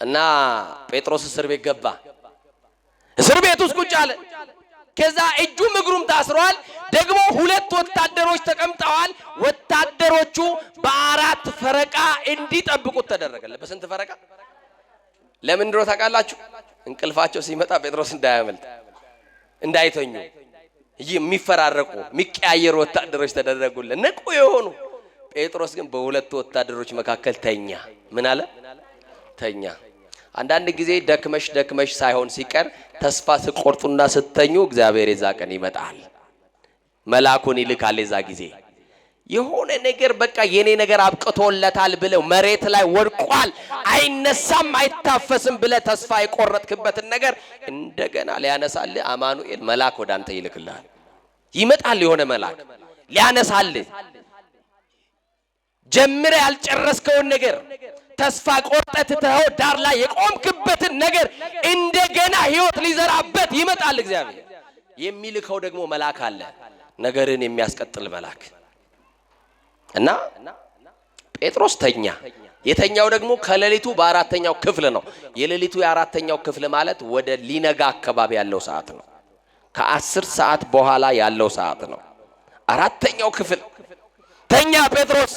እና ጴጥሮስ እስር ቤት ገባ። እስር ቤት ውስጥ ቁጭ አለ። ከዛ እጁም እግሩም ታስሯል። ደግሞ 2 ወታደሮች ተቀምጠዋል። ወታደሮቹ በ4 ፈረቃ እንዲጠብቁት ተደረገለት። በስንት ፈረቃ? ለምን እንደሆነ ታውቃላችሁ? እንቅልፋቸው ሲመጣ ጴጥሮስ እንዳያመልጥ እንዳይተኙ የሚፈራረቁ የሚቀያየሩ ወታደሮች ተደረጉለት፣ ንቁ የሆኑ። ጴጥሮስ ግን በ2 ወታደሮች መካከል ተኛ። ምን አለ? ተኛ። አንዳንድ ጊዜ ደክመሽ ሳይሆን ሲቀር ተስፋ ስቆርጡና ስተኙ እግዚአብሔር የዛ ቀን ይመጣል፣ መልአኩን ይልካል። የዛ ጊዜ የሆነ ነገር በቃ የኔ ነገር አብቅቶለታል ብለው መሬት ላይ ወድቋል፣ አይነሳም አይታፈስም ብለ ተስፋ የቆረጥክበትን ነገር እንደገና ሊያነሳልህ አማኑኤል መልአክ ወደ አንተ ይልክልሃል። ይመጣል የሆነ መልአክ ሊያነሳልህ ጀምረ ያልጨረስከውን ነገር ተስፋ ቆርጠት ተው ዳር ላይ የቆምክበትን ነገር እንደገና ህይወት ሊዘራበት ይመጣል። እግዚአብሔር የሚልከው ደግሞ መልአክ አለ፣ ነገርን የሚያስቀጥል መልአክ። እና ጴጥሮስ ተኛ። የተኛው ደግሞ ከሌሊቱ በ4ኛው ክፍል ነው። የሌሊቱ የ4ኛው ክፍል ማለት ወደ ሊነጋ አካባቢ ያለው ሰዓት ነው። ከ10 ሰዓት በኋላ ያለው ሰዓት ነው። 4ኛው ክፍል ተኛ ጴጥሮስ።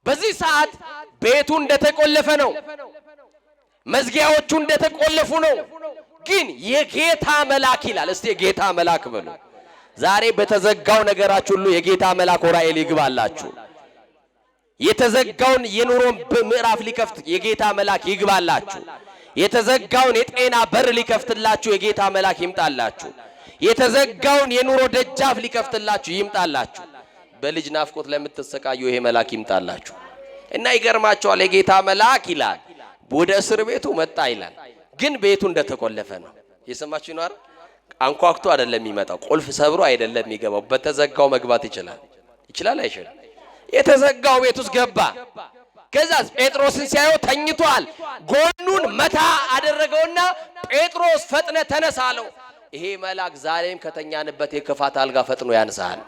በዚህ ሰዓት ቤቱ እንደተቆለፈ ነው፣ መዝጊያዎቹ እንደተቆለፉ ነው። ግን የጌታ መልአክ ይላል። እስቲ የጌታ መልአክ በሉ። ዛሬ በተዘጋው ነገራችሁ ሁሉ የጌታ መልአክ ዑራኤል ይግባላችሁ። የተዘጋውን የኑሮን ምዕራፍ ሊከፍት የጌታ መልአክ ይግባላችሁ። የተዘጋውን የጤና በር ሊከፍትላችሁ የጌታ መልአክ ይምጣላችሁ። የተዘጋውን የኑሮ ደጃፍ ሊከፍትላችሁ ይምጣላችሁ። በልጅ ናፍቆት ለምትሰቃዩ ይሄ መልአክ ይምጣላችሁ። እና ይገርማችኋል፣ የጌታ መልአክ ይላል ወደ እስር ቤቱ መጣ ይላል። ግን ቤቱ እንደተቆለፈ ነው። የሰማችሁ ነው አይደል? አንኳኩቶ አይደለም የሚመጣው፣ ቁልፍ ሰብሮ አይደለም የሚገባው። በተዘጋው መግባት ይችላል አይችልም? የተዘጋው ቤት ውስጥ ገባ። ከዛ ጴጥሮስን ሲያየው ተኝቷል። ጎኑን መታ አደረገውና ጴጥሮስ ፈጥነ ተነሳ አለው። ይሄ መልአክ ዛሬም ከተኛንበት የክፋት አልጋ ፈጥኖ ያንሳል።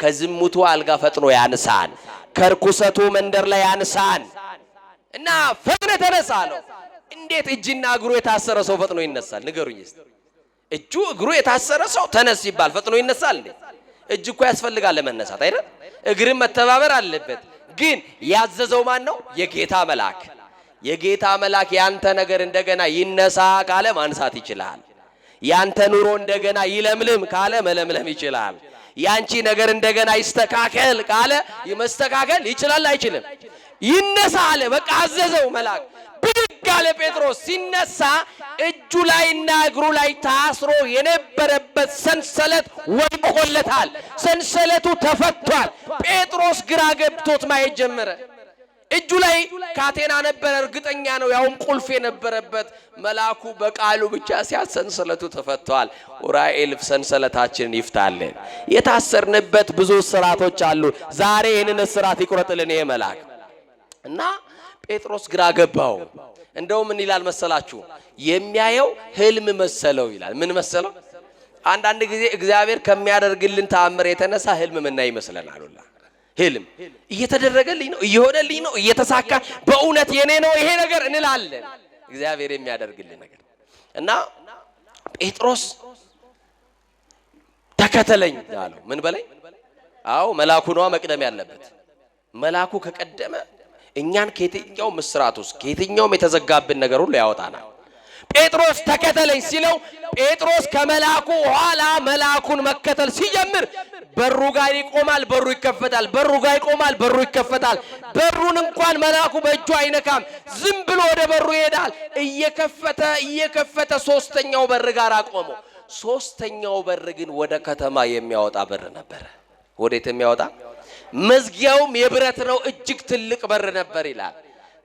ከዝሙቱ አልጋ ፈጥኖ ያንሳን፣ ከርኩሰቱ መንደር ላይ ያንሳን እና ፈጥነ ተነሳ አለው። እንዴት እጅና እግሩ የታሰረ ሰው ፈጥኖ ይነሳል? ንገሩኝ እስቲ። እጁ እግሩ የታሰረ ሰው ተነስ ይባል ፈጥኖ ይነሳል እንዴ? እጅ እኮ ያስፈልጋል ለመነሳት አይደል? እግርም መተባበር አለበት። ግን ያዘዘው ማን ነው? የጌታ መልአክ። የጌታ መልአክ ያንተ ነገር እንደገና ይነሳ ካለ ማንሳት ይችላል። ያንተ ኑሮ እንደገና ይለምልም ካለ መለምለም ይችላል። ያንቺ ነገር እንደገና ይስተካከል ካለ መስተካከል ይችላል አይችልም? ይነሳ አለ። በቃ አዘዘው መልአክ። ብድግ አለ ጴጥሮስ። ሲነሳ እጁ ላይና እግሩ ላይ ታስሮ የነበረበት ሰንሰለት ወድቆለታል። ሰንሰለቱ ተፈቷል። ጴጥሮስ ግራ ገብቶት ማየት ጀመረ። እጁ ላይ ካቴና ነበር፣ እርግጠኛ ነው፣ ያውም ቁልፍ የነበረበት። መልአኩ በቃሉ ብቻ ሲያሰንሰለቱ ተፈቷል። ኡራኤል ሰንሰለታችንን ይፍታልን። የታሰርንበት ብዙ እስራቶች አሉ። ዛሬ ይህንን እስራት ይቁረጥልን ይሄ መልአክ እና ጴጥሮስ ግራ ገባው። እንደው ምን ይላል መሰላችሁ? የሚያየው ህልም መሰለው ይላል። ምን መሰለው? አንዳንድ ጊዜ እግዚአብሔር ከሚያደርግልን ተአምር የተነሳ ህልም ምና ይመስለናል። ሁላ ህልም እየተደረገልኝ ነው፣ እየሆነልኝ ነው፣ እየተሳካ በእውነት የኔ ነው ይሄ ነገር እንላለን። እግዚአብሔር የሚያደርግልን ነገር እና ጴጥሮስ ተከተለኝ አለው። ምን በለኝ? አዎ መልአኩ ነው መቅደም ያለበት። መልአኩ ከቀደመ እኛን ከየትኛውም እስራት ውስጥ ከየትኛውም የተዘጋብን ነገር ሁሉ ያወጣናል። ጴጥሮስ ተከተለኝ ሲለው ጴጥሮስ ከመልአኩ ኋላ መልአኩን መከተል ሲጀምር በሩ ጋር ይቆማል፣ በሩ ይከፈታል። በሩ ጋር ይቆማል፣ በሩ ይከፈታል። በሩን እንኳን መልአኩ በእጁ አይነካም፣ ዝም ብሎ ወደ በሩ ይሄዳል። እየከፈተ ሶስተኛው በር ጋር አቆመው። ሶስተኛው በር ግን ወደ ከተማ የሚያወጣ በር ነበር። ወዴት የሚያወጣ? መዝጊያውም የብረት ነው፣ እጅግ ትልቅ በር ነበር ይላል።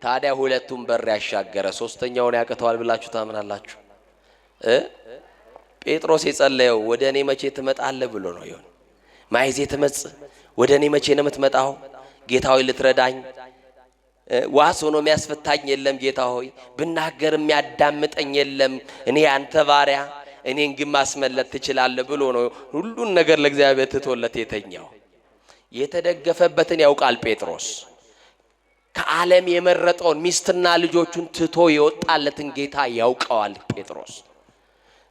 ታዲያ ሁለቱም በር ያሻገረ ሶስተኛውን ያቀተዋል ብላችሁ ታምናላችሁ? ጴጥሮስ የጸለየው ወደ እኔ መቼ ትመጣለህ ብሎ ነው ይሆን? ማይዜ ትመጽ ወደ እኔ መቼ ነው የምትመጣው? ጌታ ሆይ ልትረዳኝ፣ ዋስ ሆኖ የሚያስፈታኝ የለም። ጌታ ሆይ ብናገር የሚያዳምጠኝ የለም። እኔ አንተ ባሪያ፣ እኔን ግን ማስመለጥ ትችላለህ ብሎ ነው ሁሉን ነገር ለእግዚአብሔር ትቶለት የተኛው። የተደገፈበትን ያውቃል ጴጥሮስ። ከዓለም የመረጠውን ሚስትና ልጆቹን ትቶ የወጣለትን ጌታ ያውቀዋል ጴጥሮስ።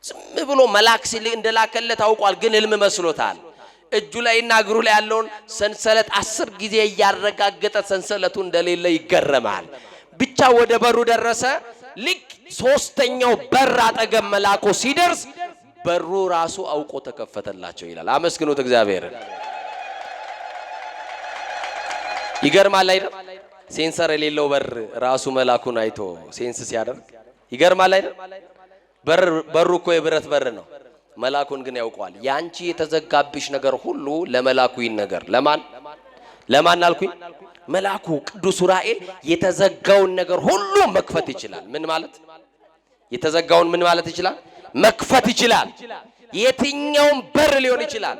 ዝም ብሎ መልአክ ሲል እንደላከለት አውቋል፣ ግን ህልም መስሎታል። እጁ ላይና እግሩ ላይ ያለውን ሰንሰለት 10 ጊዜ እያረጋገጠ ሰንሰለቱ እንደሌለ ይገረማል። ብቻ ወደ በሩ ደረሰ። ልክ ሶስተኛው በር አጠገብ መልአኩ ሲደርስ በሩ ራሱ አውቆ ተከፈተላቸው ይላል። አመስግኑት እግዚአብሔርን። ይገርማል አይደል? ሴንሰር የሌለው በር ራሱ መልአኩን አይቶ ሴንስ ሲያደርግ ይገርማል አይደል? በሩ እኮ የብረት በር ነው። መልአኩን ግን ያውቀዋል። ያንቺ የተዘጋብሽ ነገር ሁሉ ለመልአኩ ይነገር። ለማን አልኩኝ? መልአኩ ቅዱስ ኡራኤል የተዘጋውን ነገር ሁሉ መክፈት ይችላል። ምን ማለት? የተዘጋውን ምን ማለት ይችላል? መክፈት ይችላል። የትኛውም በር ሊሆን ይችላል።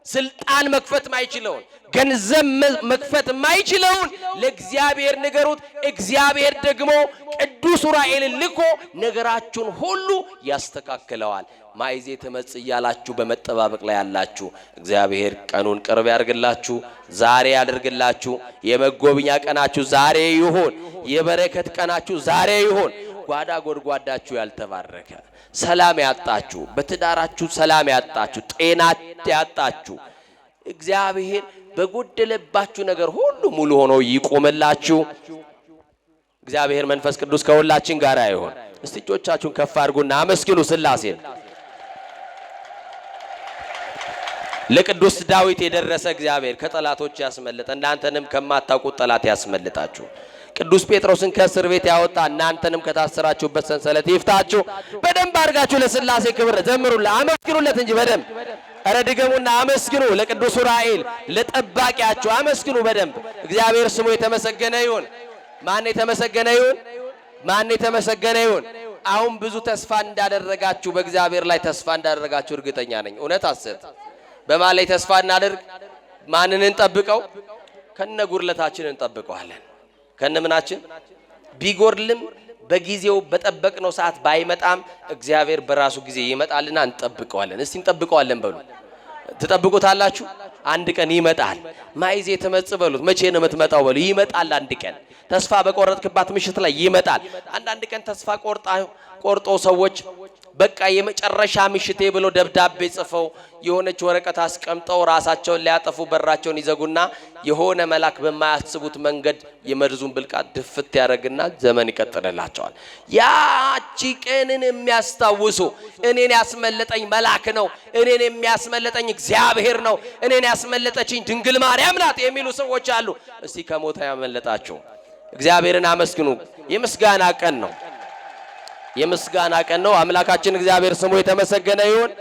ስልጣን መክፈት ማይችለውን፣ ገንዘብ መክፈት ማይችለውን ለእግዚአብሔር ንገሩት። እግዚአብሔር ደግሞ ቅዱስ ኡራኤልን ልኮ ነገራችሁን ሁሉ ያስተካክለዋል። ማይዜ ተመጽ እያላችሁ በመጠባበቅ ላይ ያላችሁ እግዚአብሔር ቀኑን ቅርብ ያርግላችሁ፣ ዛሬ ያድርግላችሁ። የመጎብኛ ቀናችሁ ዛሬ ይሁን። የበረከት ቀናችሁ ዛሬ ይሁን። ጓዳ ጎድጓዳችሁ ያልተባረከ ሰላም ያጣችሁ፣ በትዳራችሁ ሰላም ያጣችሁ፣ ጤና ያጣችሁ እግዚአብሔር በጎደለባችሁ ነገር ሁሉ ሙሉ ሆኖ ይቆምላችሁ። እግዚአብሔር መንፈስ ቅዱስ ከሁላችን ጋር ይሁን። እስቲ እጆቻችሁን ከፍ አድርጉና አመስግኑ ሥላሴን። ለቅዱስ ዳዊት የደረሰ እግዚአብሔር ከጠላቶች ያስመልጥ፣ እናንተንም ከማታውቁት ጠላት ያስመልጣችሁ። ቅዱስ ጴጥሮስን ከእስር ቤት ያወጣ እናንተንም ከታሰራችሁበት ሰንሰለት ይፍታችሁ። በደንብ አድርጋችሁ ለሥላሴ ክብር ዘምሩላ፣ አመስግኑለት እንጂ በደንብ ኧረ ድገሙና አመስግኑ። ለቅዱስ ኡራኤል ለጠባቂያችሁ አመስግኑ በደንብ። እግዚአብሔር ስሙ የተመሰገነ ይሁን። ማን የተመሰገነ ይሁን? ማን የተመሰገነ ይሁን? አሁን ብዙ ተስፋ እንዳደረጋችሁ በእግዚአብሔር ላይ ተስፋ እንዳደረጋችሁ እርግጠኛ ነኝ። እውነት አሰብ በማን ላይ ተስፋ እናደርግ? ማንን እንጠብቀው? ከነ ጉድለታችን እንጠብቀዋለን። ከነ ምናችን ቢጎርልም በጊዜው በጠበቅነው ሰዓት ባይመጣም እግዚአብሔር በራሱ ጊዜ ይመጣልና እንጠብቀዋለን። እስቲ እንጠብቀዋለን በሉ። ትጠብቁታላችሁ? አንድ ቀን ይመጣል። ማይዜ ተመጽ በሉት። መቼ ነው የምትመጣው በሉ። ይመጣል አንድ ቀን። ተስፋ በቆረጥክባት ምሽት ላይ ይመጣል። አንዳንድ ቀን ተስፋ ቆርጦ ሰዎች በቃ የመጨረሻ ምሽቴ ብሎ ደብዳቤ ጽፈው የሆነች ወረቀት አስቀምጠው ራሳቸውን ሊያጠፉ በራቸውን ይዘጉና የሆነ መልአክ በማያስቡት መንገድ የመርዙን ብልቃት ድፍት ያደርግና ዘመን ይቀጥልላቸዋል። ያቺ ቀንን የሚያስታውሱ እኔን ያስመለጠኝ መልአክ ነው፣ እኔን የሚያስመለጠኝ እግዚአብሔር ነው፣ እኔን ያስመለጠችኝ ድንግል ማርያም ናት የሚሉ ሰዎች አሉ። እስቲ ከሞት ያመለጣችሁ እግዚአብሔርን አመስግኑ። የምስጋና ቀን ነው። የምስጋና ቀን ነው። አምላካችን እግዚአብሔር ስሙ የተመሰገነ ይሁን።